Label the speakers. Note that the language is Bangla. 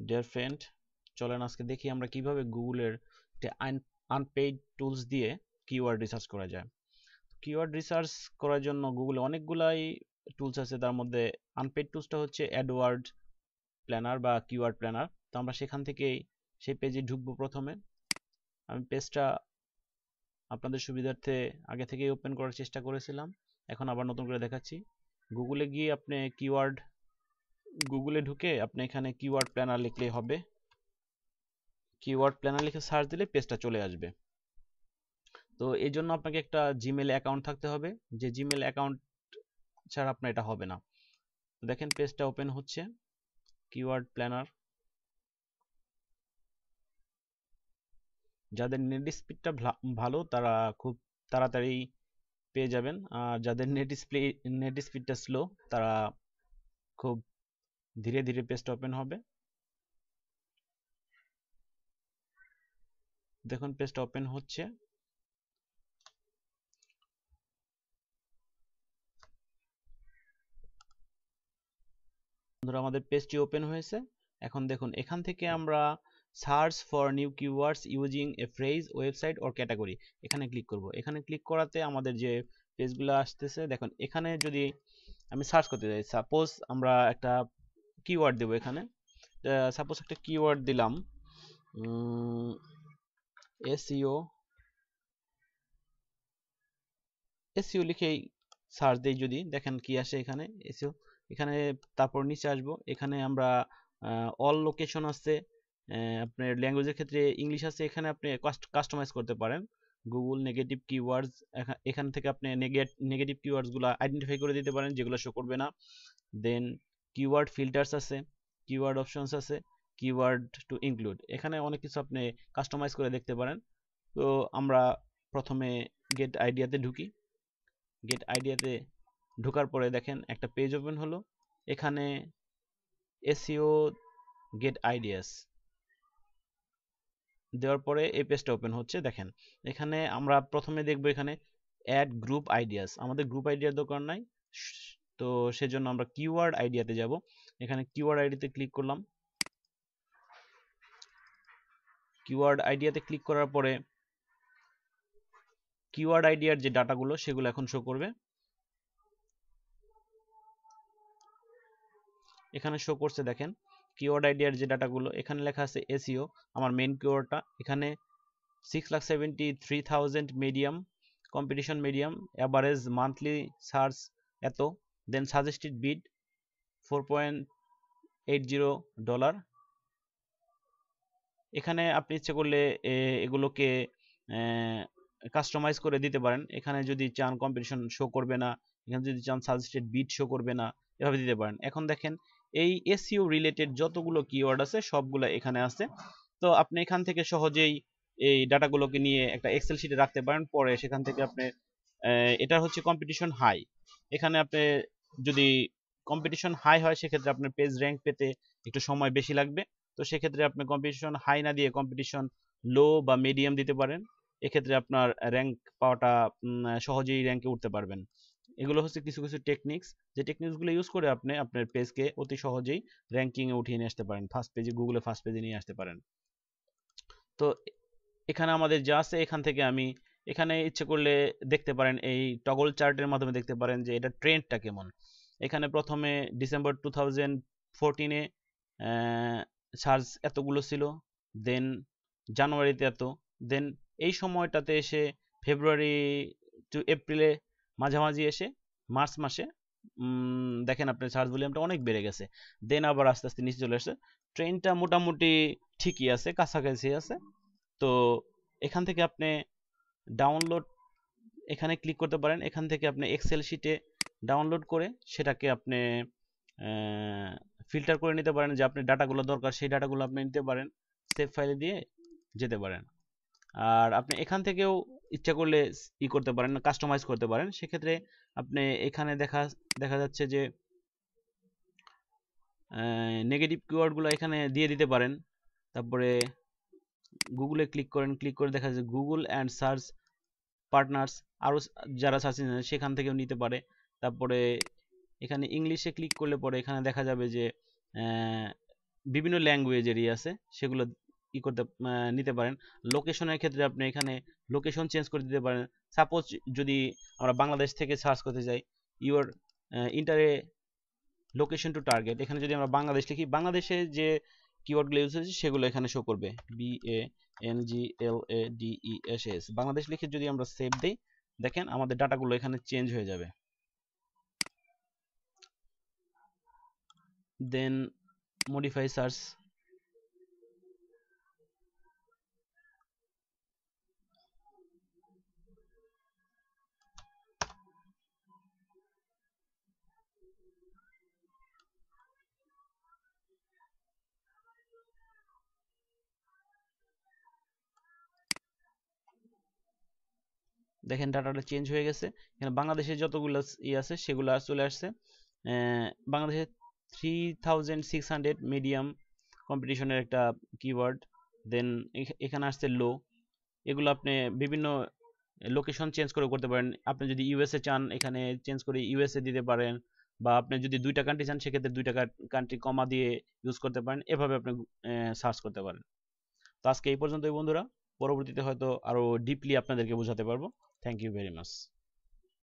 Speaker 1: ডিয়ার ফ্রেন্ড, চলেন আজকে দেখি আমরা কিভাবে গুগলের আনপেইড টুলস দিয়ে কিওয়ার্ড রিসার্চ করা যায়। কিওয়ার্ড রিসার্চ করার জন্য গুগলে অনেকগুলাই টুলস আছে, তার মধ্যে আনপেইড টুলসটা হচ্ছে অ্যাডওয়ার্ড প্ল্যানার বা কিওয়ার্ড প্ল্যানার। তো আমরা সেখান থেকেই সেই পেজে ঢুকবো। প্রথমে আমি পেজটা আপনাদের সুবিধার্থে আগে থেকেই ওপেন করার চেষ্টা করেছিলাম, এখন আবার নতুন করে দেখাচ্ছি। গুগলে গিয়ে আপনি গুগলে ঢুকে আপনি এখানে কিওয়ার্ড প্ল্যানার লিখলেই হবে। কিওয়ার্ড প্ল্যানার লিখে সার্চ দিলে পেজটা চলে আসবে। তো এই জন্য আপনাকে একটা জিমেল অ্যাকাউন্ট থাকতে হবে, যে জিমেল অ্যাকাউন্ট ছাড়া আপনার এটা হবে না। দেখেন পেজটা ওপেন হচ্ছে, কিওয়ার্ড প্ল্যানার। যাদের নেট স্পিডটা ভালো তারা খুব তাড়াতাড়ি পেয়ে যাবেন, আর যাদের নেট স্পিডটা স্লো তারা খুব ধীরে ধীরে পেজটা ওপেন হবে। দেখুন পেজটা ওপেন হচ্ছে। বন্ধুরা, আমাদের পেজটি ওপেন হয়েছে। এখন দেখুন এখান থেকে আমরা search for new keywords using a phrase, website or category, এখানে ক্লিক করব। এখানে ক্লিক করাতে আমাদের যে পেজগুলো আসতেছে, দেখুন এখানে যদি আমি সার্চ করতে চাই, সাপোজ আমরা একটা কিওয়ার্ড দেব। এখানে সাপোজ একটা কিওয়ার্ড দিলাম এসইও। এসইও লিখেই সার্চ দেই, যদি দেখেন কি আসে এখানে এসইও। এখানে তারপর নিচে আসবো, এখানে আমরা অল লোকেশন আছে, আপনার ল্যাঙ্গুয়েজের ক্ষেত্রে ইংলিশ আছে। এখানে আপনি কাস্টমাইজ করতে পারেন গুগল নেগেটিভ কিওয়ার্ডস। এখান থেকে আপনি নেগেটিভ কিওয়ার্ডসগুলো আইডেন্টিফাই করে দিতে পারেন, যেগুলো শো করবে না। দেন কিওয়ার্ড ফিল্টার্স আছে, কিওয়ার্ড অপশনস আছে, কিওয়ার্ড টু ইনক্লুড, এখানে অনেক কিছু আপনি কাস্টমাইজ করে দেখতে পারেন। তো আমরা প্রথমে গেট আইডিয়াতে ঢুকি। গেট আইডিয়াতে ঢোকার পরে দেখেন একটা পেজ ওপেন হলো। এখানে এসইও গেট আইডিয়াস দেওয়ার পরে এই পেজটা ওপেন হচ্ছে। দেখেন এখানে আমরা প্রথমে দেখব এখানে অ্যাড গ্রুপ আইডিয়াস। আমাদের গ্রুপ আইডিয়ার দরকার নাই, তো সেজন্য আমরা কিওয়ার্ড আইডিয়াতে যাব। এখানে কিওয়ার্ড আইডিতে ক্লিক করলাম। কিওয়ার্ড আইডিয়াতে ক্লিক করার পরে কিওয়ার্ড আইডিয়ার যে ডাটাগুলো সেগুলো এখন শো করবে। এখানে শো করছে, দেখেন কিওয়ার্ড আইডিয়ার যে ডাটাগুলো। এখানে লেখা আছে এসইও, আমার মেইন কিওয়ার্ডটা। এখানে 6,73,000 medium, competition medium, average monthly search এত, দেন সাজেস্টেড বিড $4.80। এখানে আপনি ইচ্ছে করলে এগুলোকে কাস্টমাইজ করে দিতে পারেন। এখানে যদি চান কম্পিটিশন শো করবে না, এখানে যদি চান সাজেস্টেড বিড শো করবে না, এভাবে দিতে পারেন। এখন দেখেন এই এসইও রিলেটেড যতগুলো কিওয়ার্ড আছে সবগুলো এখানে আছে। তো আপনি এখান থেকে সহজেই এই ডাটাগুলোকে নিয়ে একটা এক্সেল শিটে রাখতে পারেন। পরে সেখান থেকে আপনি এটা হচ্ছে কম্পিটিশন হাই। এখানে আপনি যদি কম্পিটিশন হাই হয় সেক্ষেত্রে আপনার পেজ র্যাঙ্ক পেতে একটু সময় বেশি লাগবে। তো সেক্ষেত্রে আপনি কম্পিটিশন হাই না দিয়ে কম্পিটিশন লো বা মিডিয়াম দিতে পারেন। এক্ষেত্রে আপনার র্যাঙ্ক পাওয়াটা সহজেই র্যাঙ্কে উঠতে পারবেন। এগুলো হচ্ছে কিছু কিছু টেকনিক্স, যে টেকনিক্সগুলো ইউজ করে আপনি আপনার পেজকে অতি সহজেই র্যাঙ্কিংয়ে উঠিয়ে নিয়ে আসতে পারেন, ফার্স্ট পেজে, গুগলে ফার্স্ট পেজে নিয়ে আসতে পারেন। তো এখানে আমাদের যা আছে এখান থেকে আমি এখানে ইচ্ছে করলে দেখতে পারেন, এই টগল চার্টের মাধ্যমে দেখতে পারেন যে এটা ট্রেন্ডটা কেমন। এখানে প্রথমে ডিসেম্বর 2014-এ সার্চ এতগুলো ছিল, দেন জানুয়ারিতে এত, দেন এই সময়টাতে এসে ফেব্রুয়ারি টু এপ্রিলে মাঝামাঝি এসে মার্চ মাসে দেখেন আপনার সার্চ ভলিউমটা অনেক বেড়ে গেছে। দেন আবার আস্তে আস্তে নিচে চলে আসছে। ট্রেনটা মোটামুটি ঠিকই আছে, কাছাকাছি আছে। তো এখান থেকে আপনি ডাউনলোড, এখানে ক্লিক করতে পারেন। এখান থেকে আপনি এক্সেল শিটে ডাউনলোড করে সেটাকে আপনি ফিল্টার করে নিতে পারেন, যে আপনার ডাটাগুলো দরকার সেই ডাটাগুলো আপনি নিতে পারেন, সেভ ফাইলে দিয়ে যেতে পারেন। আর আপনি এখান থেকেও ইচ্ছা করলে করতে পারেন, কাস্টমাইজ করতে পারেন। সেক্ষেত্রে আপনি এখানে দেখা যাচ্ছে যে নেগেটিভ কিওয়ার্ডগুলো এখানে দিয়ে দিতে পারেন। তারপরে গুগলে ক্লিক করেন, ক্লিক করে দেখা যাচ্ছে গুগল অ্যান্ড সার্চ পার্টনার্স, আরও যারা সার্চ ইঞ্জিন সেখান থেকেও নিতে পারে। তারপরে এখানে ইংলিশে ক্লিক করলে পরে এখানে দেখা যাবে যে বিভিন্ন ল্যাঙ্গুয়েজেরই আছে, সেগুলো করতে নিতে পারেন। লোকেশনের ক্ষেত্রে আপনি এখানে লোকেশন চেঞ্জ করে দিতে পারেন। সাপোজ যদি আমরা বাংলাদেশ থেকে সার্চ করতে চাই, ইউর ইন্টারে লোকেশন টু টার্গেট, এখানে যদি আমরা বাংলাদেশ লিখি, বাংলাদেশে যে কিওয়ার্ডগুলো ইউজ হয়েছে সেগুলো এখানে শো করবে। BANGLADESS, বাংলাদেশ লিখে যদি আমরা সেভ দিই, দেখেন আমাদের ডাটাগুলো এখানে চেঞ্জ হয়ে যাবে। দেন মডিফাই সার্চ, দেখেন ডাটাটা চেঞ্জ হয়ে গেছে। এখানে বাংলাদেশে যতগুলো আছে সেগুলো চলে আসছে। বাংলাদেশে 3600 মিডিয়াম কম্পিটিশনের একটা কিওয়ার্ড। দেন এখানে আসছে লো। এগুলো আপনি বিভিন্ন লোকেশন চেঞ্জ করে করতে পারেন। আপনি যদি ইউএসএ চান, এখানে চেঞ্জ করে ইউএসএ দিতে পারেন, বা আপনি যদি 2টা কান্ট্রি চান সেক্ষেত্রে 2টা কান্ট্রি কমা দিয়ে ইউজ করতে পারেন। এভাবে আপনি সার্চ করতে পারেন। তো আজকে এই পর্যন্তই বন্ধুরা, পরবর্তীতে হয়তো আরো ডিপলি আপনাদেরকে বোঝাতে পারবো। Thank you very much.